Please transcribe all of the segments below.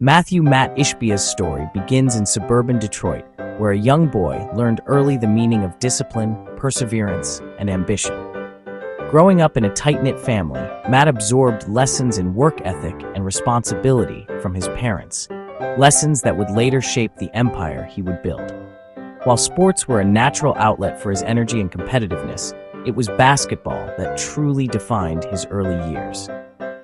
Matt Ishbia's story begins in suburban Detroit, where a young boy learned early the meaning of discipline, perseverance, and ambition. Growing up in a tight-knit family, Matt absorbed lessons in work ethic and responsibility from his parents, lessons that would later shape the empire he would build. While sports were a natural outlet for his energy and competitiveness, it was basketball that truly defined his early years.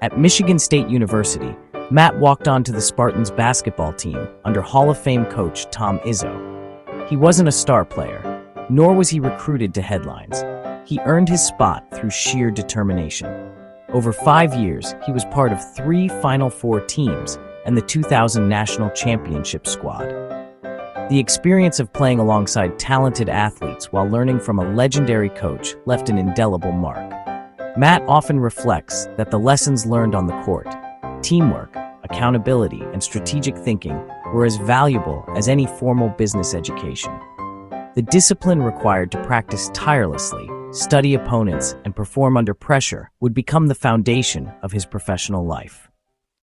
At Michigan State University, Matt walked onto the Spartans basketball team under Hall of Fame coach Tom Izzo. He wasn't a star player, nor was he recruited to headlines. He earned his spot through sheer determination. Over 5 years, he was part of 3 Final Four teams and the 2000 National Championship squad. The experience of playing alongside talented athletes while learning from a legendary coach left an indelible mark. Matt often reflects that the lessons learned on the court, teamwork, accountability, and strategic thinking were as valuable as any formal business education. The discipline required to practice tirelessly, study opponents, and perform under pressure would become the foundation of his professional life.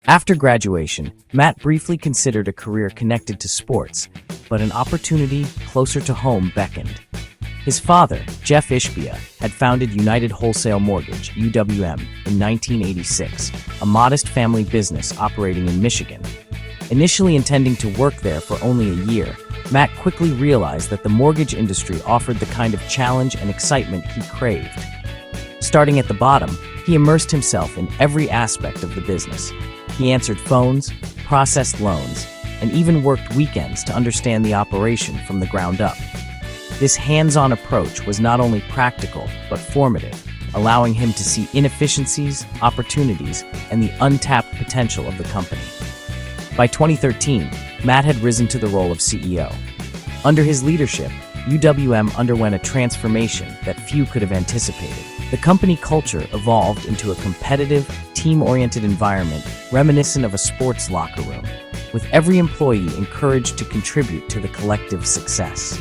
After graduation, Matt briefly considered a career connected to sports, but an opportunity closer to home beckoned. His father, Jeff Ishbia, had founded United Wholesale Mortgage, UWM, in 1986, a modest family business operating in Michigan. Initially intending to work there for only a year, Matt quickly realized that the mortgage industry offered the kind of challenge and excitement he craved. Starting at the bottom, he immersed himself in every aspect of the business. He answered phones, processed loans, and even worked weekends to understand the operation from the ground up. This hands-on approach was not only practical, but formative, allowing him to see inefficiencies, opportunities, and the untapped potential of the company. By 2013, Matt had risen to the role of CEO. Under his leadership, UWM underwent a transformation that few could have anticipated. The company culture evolved into a competitive, team-oriented environment reminiscent of a sports locker room, with every employee encouraged to contribute to the collective success.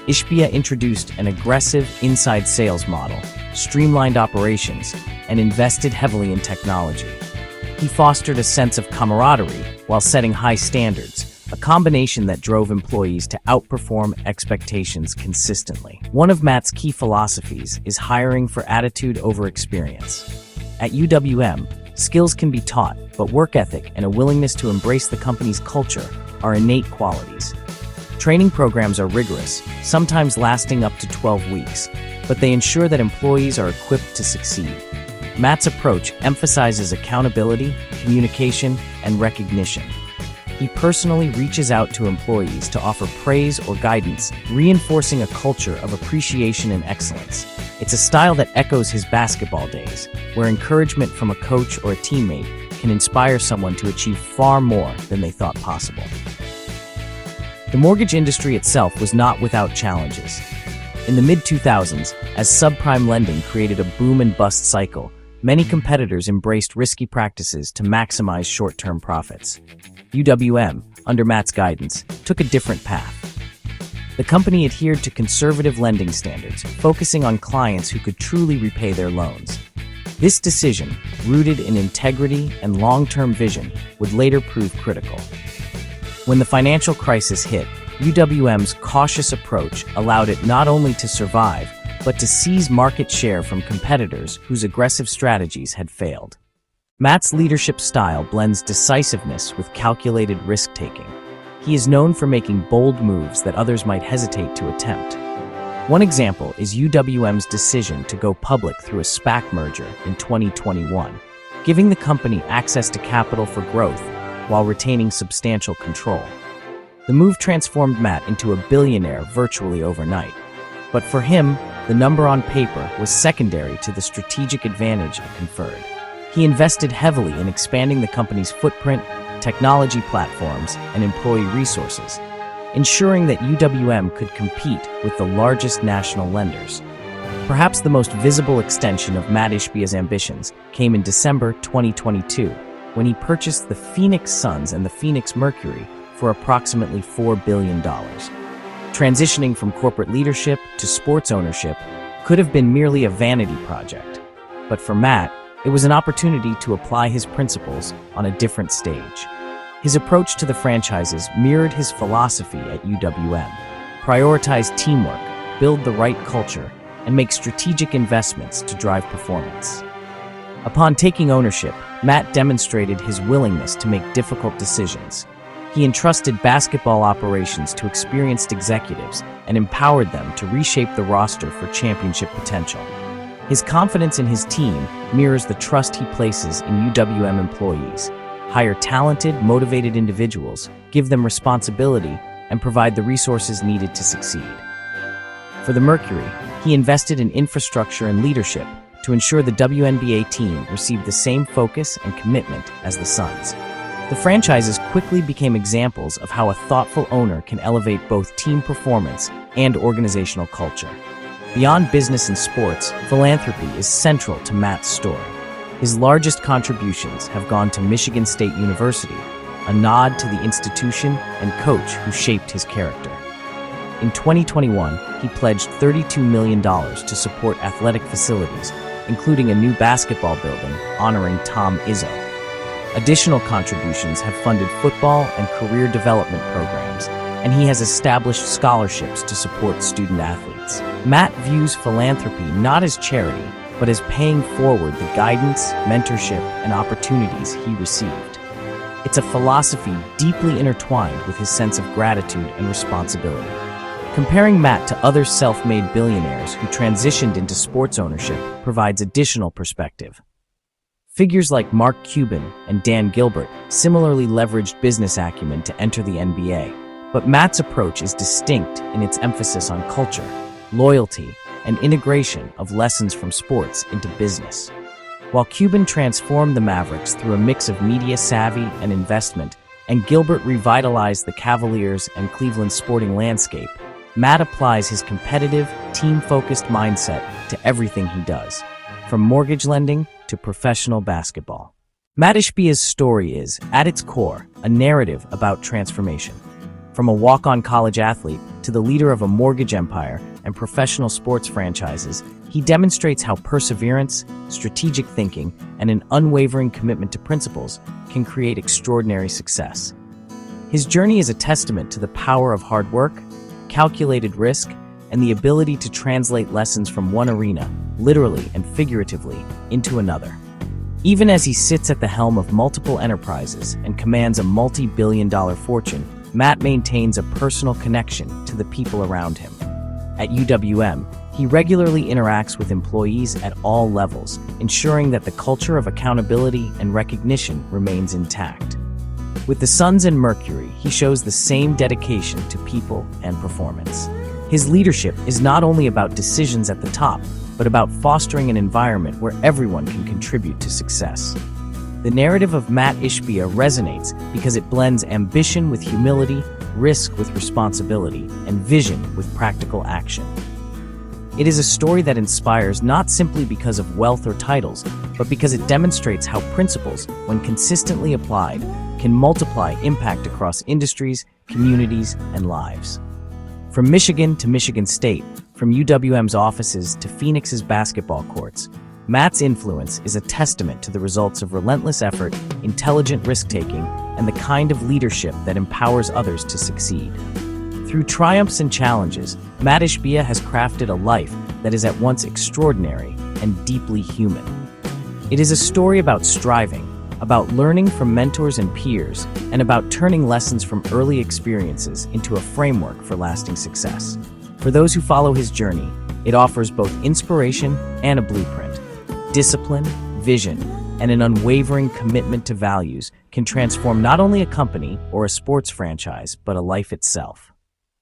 Ishbia introduced an aggressive inside sales model, streamlined operations, and invested heavily in technology. He fostered a sense of camaraderie while setting high standards, a combination that drove employees to outperform expectations consistently. One of Matt's key philosophies is hiring for attitude over experience. At UWM, skills can be taught, but work ethic and a willingness to embrace the company's culture are innate qualities. Training programs are rigorous, sometimes lasting up to 12 weeks, but they ensure that employees are equipped to succeed. Matt's approach emphasizes accountability, communication, and recognition. He personally reaches out to employees to offer praise or guidance, reinforcing a culture of appreciation and excellence. It's a style that echoes his basketball days, where encouragement from a coach or a teammate can inspire someone to achieve far more than they thought possible. The mortgage industry itself was not without challenges. In the mid-2000s, as subprime lending created a boom and bust cycle, many competitors embraced risky practices to maximize short-term profits. UWM, under Matt's guidance, took a different path. The company adhered to conservative lending standards, focusing on clients who could truly repay their loans. This decision, rooted in integrity and long-term vision, would later prove critical. When the financial crisis hit, UWM's cautious approach allowed it not only to survive, but to seize market share from competitors whose aggressive strategies had failed. Matt's leadership style blends decisiveness with calculated risk-taking. He is known for making bold moves that others might hesitate to attempt. One example is UWM's decision to go public through a SPAC merger in 2021, giving the company access to capital for growth while retaining substantial control. The move transformed Matt into a billionaire virtually overnight. But for him, the number on paper was secondary to the strategic advantage it conferred. He invested heavily in expanding the company's footprint, technology platforms, and employee resources, ensuring that UWM could compete with the largest national lenders. Perhaps the most visible extension of Matt Ishbia's ambitions came in December 2022, when he purchased the Phoenix Suns and the Phoenix Mercury for approximately $4 billion. Transitioning from corporate leadership to sports ownership could have been merely a vanity project, but for Matt, it was an opportunity to apply his principles on a different stage. His approach to the franchises mirrored his philosophy at UWM: prioritize teamwork, build the right culture, and make strategic investments to drive performance. Upon taking ownership, Matt demonstrated his willingness to make difficult decisions. He entrusted basketball operations to experienced executives and empowered them to reshape the roster for championship potential. His confidence in his team mirrors the trust he places in UWM employees. Hire talented, motivated individuals, give them responsibility, and provide the resources needed to succeed. For the Mercury, he invested in infrastructure and leadership to ensure the WNBA team received the same focus and commitment as the Suns. The franchises quickly became examples of how a thoughtful owner can elevate both team performance and organizational culture. Beyond business and sports, philanthropy is central to Matt's story. His largest contributions have gone to Michigan State University, a nod to the institution and coach who shaped his character. In 2021, he pledged $32 million to support athletic facilities, including a new basketball building honoring Tom Izzo. Additional contributions have funded football and career development programs, and he has established scholarships to support student athletes. Matt views philanthropy not as charity, but as paying forward the guidance, mentorship, and opportunities he received. It's a philosophy deeply intertwined with his sense of gratitude and responsibility. Comparing Matt to other self-made billionaires who transitioned into sports ownership provides additional perspective. Figures like Mark Cuban and Dan Gilbert similarly leveraged business acumen to enter the NBA, but Matt's approach is distinct in its emphasis on culture, loyalty, and integration of lessons from sports into business. While Cuban transformed the Mavericks through a mix of media savvy and investment, and Gilbert revitalized the Cavaliers and Cleveland sporting landscape, Matt applies his competitive, team-focused mindset to everything he does, from mortgage lending to professional basketball. Matt Ishbia's story is, at its core, a narrative about transformation. From a walk-on college athlete to the leader of a mortgage empire and professional sports franchises, he demonstrates how perseverance, strategic thinking, and an unwavering commitment to principles can create extraordinary success. His journey is a testament to the power of hard work, calculated risk, and the ability to translate lessons from one arena, literally and figuratively, into another. Even as he sits at the helm of multiple enterprises and commands a multi-billion-dollar fortune, Matt maintains a personal connection to the people around him. At UWM, he regularly interacts with employees at all levels, ensuring that the culture of accountability and recognition remains intact. With the Suns and Mercury, he shows the same dedication to people and performance. His leadership is not only about decisions at the top, but about fostering an environment where everyone can contribute to success. The narrative of Matt Ishbia resonates because it blends ambition with humility, risk with responsibility, and vision with practical action. It is a story that inspires not simply because of wealth or titles, but because it demonstrates how principles, when consistently applied, can multiply impact across industries, communities, and lives. From Michigan to Michigan State, from UWM's offices to Phoenix's basketball courts, Matt's influence is a testament to the results of relentless effort, intelligent risk-taking, and the kind of leadership that empowers others to succeed. Through triumphs and challenges, Matt Ishbia has crafted a life that is at once extraordinary and deeply human. It is a story about striving, about learning from mentors and peers, and about turning lessons from early experiences into a framework for lasting success. For those who follow his journey, it offers both inspiration and a blueprint. Discipline, vision, and an unwavering commitment to values can transform not only a company or a sports franchise, but a life itself.